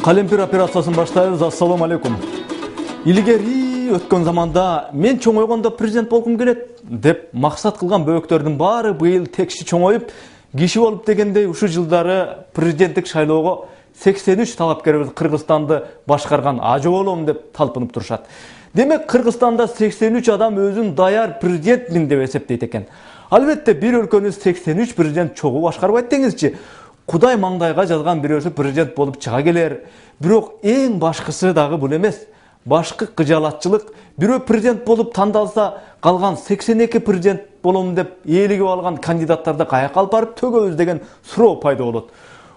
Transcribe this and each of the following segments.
Калемпир операциясын баштайбыз. Ассаламу алейкум. Илгери өткөн заманда мен чоңойгондо президент болгум келет деп максат кылган бөбөктөрдүн баары быйыл текши чоңоюп киши болуп дегендей ушул жылдары президенттик шайлоого 83 талапкер Кыргызстанды башкарган ажы болом деп талпынып турушат. Демек Кыргызстанда 83 адам өзүн даяр президентмин деп эсептейт экен. Албетте бир өлкөнү 83 президент чогуу башкарбайт деңизчи. Кудай маңдайга жазган бирөөсү президент болуп чыга келер. Бирок эң башкысы дагы бул эмес. Башкы кыжалатчылык бирөө президент болуп тандалса, калган 82 президент болом деп ээлигип алган кандидаттарды каяка алып барып төгөбүз деген суроо пайда болот.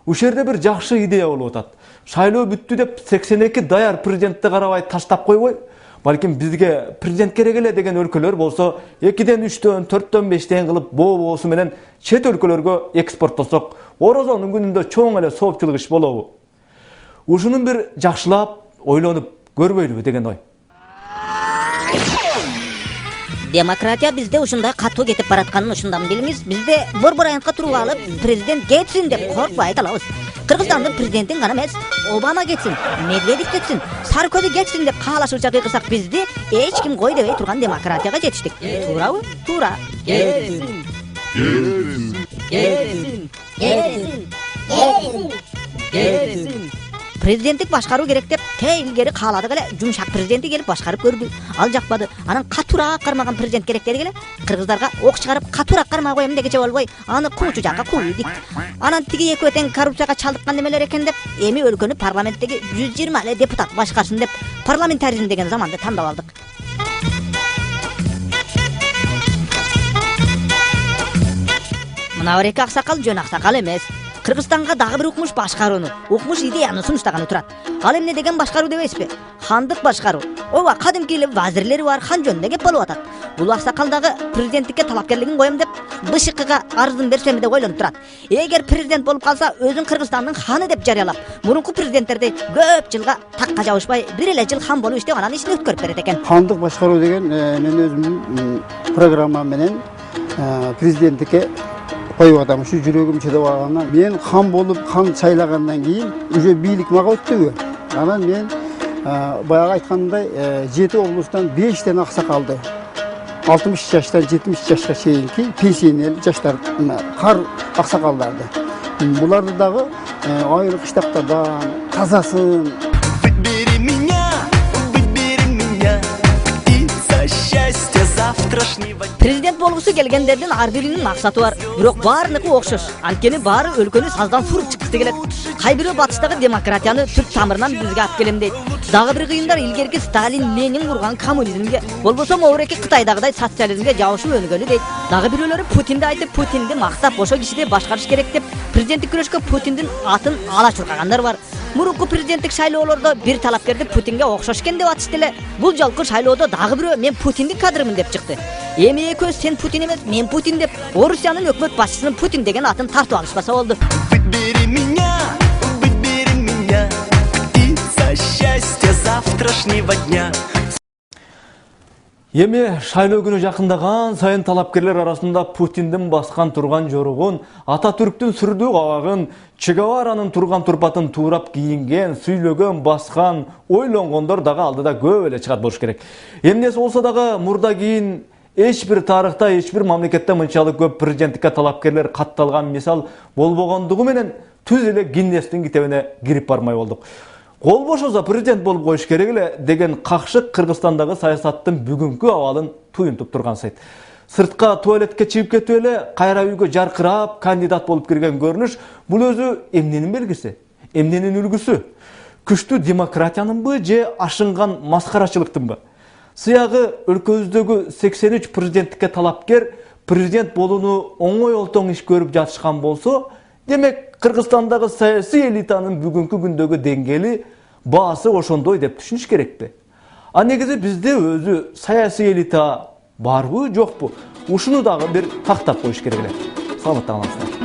Ушул жерде бир жакшы идея болуп атат. Шайлоо бүттү деп 82 даяр президентти карабай таштап койбой, балким бизге президент керек эле деген өлкөлөр болсо 2ден 3дөн 4дөн 5ден кылып боосу менен чет өлкөлөргө экспорттосок, Орозонун күнүндө чоң эле соопчулук иш болобу. Ушунун бир жакшылап ойлонуп көрбөйлүбү деген ой. Демократия бизде ушундай катуу кетип баратканын ушундан билиңиз. Бизде борбор аянтка туруп алып, президент кетсин деп коркпой айта алабыз. Кыргызстандын президентин гана эмес, Обама кетсин, Медведев кетсин, Саркози кетсин деп каалашууча кыйгырсак, бизди эч ким кой дебей турган демократияга жетиштик. Туурабы? Туура. Кетсин. Кетсин. Кетсин. Кетсин. Кетсин. Кетсин. Президенттик башкаруу керек деп илгери кааладык эле, жумшак президенти келип башкарып көрдү. Ал жакпады. Анан катуураак кармаган президент керек дедик эле. Кыргыздарга ок чыгарып катуураак кармай коем дегече болбой, аны куучу жакка куйдик. Анан тиги экөө тең коррупцияга чалдыккан немелер экен деп, эми өлкөнү парламенттеги 120 эле депутат башкарсын деп, парламентаризм деген заманды тандап алдык. Мына эки аксакал жөн аксакал эмес. Кыргызстанга дагы бир укмуш башкарууну, укмуш идеяны сунуштаганы турат. Ал эмне деген башкаруу дебейсизби? Хандык башкаруу. Ооба, кадимки эле вазирлери бар, хан жөнүндө кеп болуп атат. Бул аксакал дагы президенттикке талапкерлигин коем деп, БШКга арызын берсеми деп ойлонуп турат. Эгер президент болуп калса, өзүн Кыргызстандын ханы деп жарыялап, мурунку президенттерди көп жылга такка жабышпай, бир эле жыл хан болуп иштеп, анан ишин өткөрүп берет экен. Хандык башкаруу деген мен өзүмдүн программа менен президенттикке коюп атам. Ушу жүрөгүм чыдап алгандан мен хан болуп, хан сайлагандан кийин уже бийлик мага өттүбү. Анан мен баягы айткандай 7 облустан 5тен аксакалды 60 жаштан 70 жашка чейинки пенсионер жаштар кар аксакалдарды. Буларды дагы айры кыштактардан тазасын. Президент болгусу келгендердин ар биринин максаты бар, бирок баарыныкы окшош. Анткени баары өлкөнү саздан суруп чыккысы келет. Кай бирөө батыштагы демократияны түп тамырынан бизге алып келем дейт. Дагы бир кыйындар илгерки Сталин, Ленин курган коммунизмге, болбосо могуреки Кытайдагыдай социализмге жабышып өнгөнү дейт. Дагы бирөөлөрү Путинди айтып, Путинди мактап, ошо кишиде башкарыш керек деп, президенттик күрөшкө Путиндин атын ала чуркагандар бар. Мурунку президенттик шайлоолордо бир талапкерди Путинге окшош экен деп атышты эле. Бул жолку шайлоодо дагы бирөө мен Путиндин кадрымын деп чыкты. Эми экөөбүз сен Путин эмес, мен Путин деп, Орусиянын өкмөт башчысынын Путин деген атын тартып алышпаса болду. Выбери меня, и за счастье завтрашнего дня. Эми шайлоо күнү жакындаган сайын талапкерлер арасында Путиндин баскан турган жоругун, Ататүрктүн сүрдүү кабагын, Че Геваранын турган турпатын туурап кийинген, сүйлөгөн, баскан, ойлонгондор дагы алдыда көп эле чыгат болуш керек. Эмнеси болсо дагы мурда кийин эч бир тарыхта, эч бир мамлекетте мынчалык көп президенттикке талапкерлер катталган мисал болбогондугу менен түз эле Гиннестин китебине кирип бармай болдук. Кол бошосо президент болуп коюш керек эле деген какшык Кыргызстандагы саясаттын бүгүнкү абалын туюнтуп турган сайт. Сыртка туалетке чыгып кетип эле кайра үйгө жаркырап кандидат болуп кирген көрүнүш бул өзү эмненин белгиси, эмненин үлгүсү? Күчтүү демократиянынбы же ашынган маскарачылыктынбы? Сыягы өлкөбүздөгү 83 президенттикке талапкер президент болууну оңой олтоң иш көрүп жатышкан болсо, демек Кыргызстандагы саясий элитанын бүгүнкү күндөгү деңгээли, баасы ошондой деп түшүнүш керекпи? А негизи бизде өзү саясий элита барбы, жокпу? Ушуну дагы бир тактап коюш керек эле. Саламатта калыңыздар.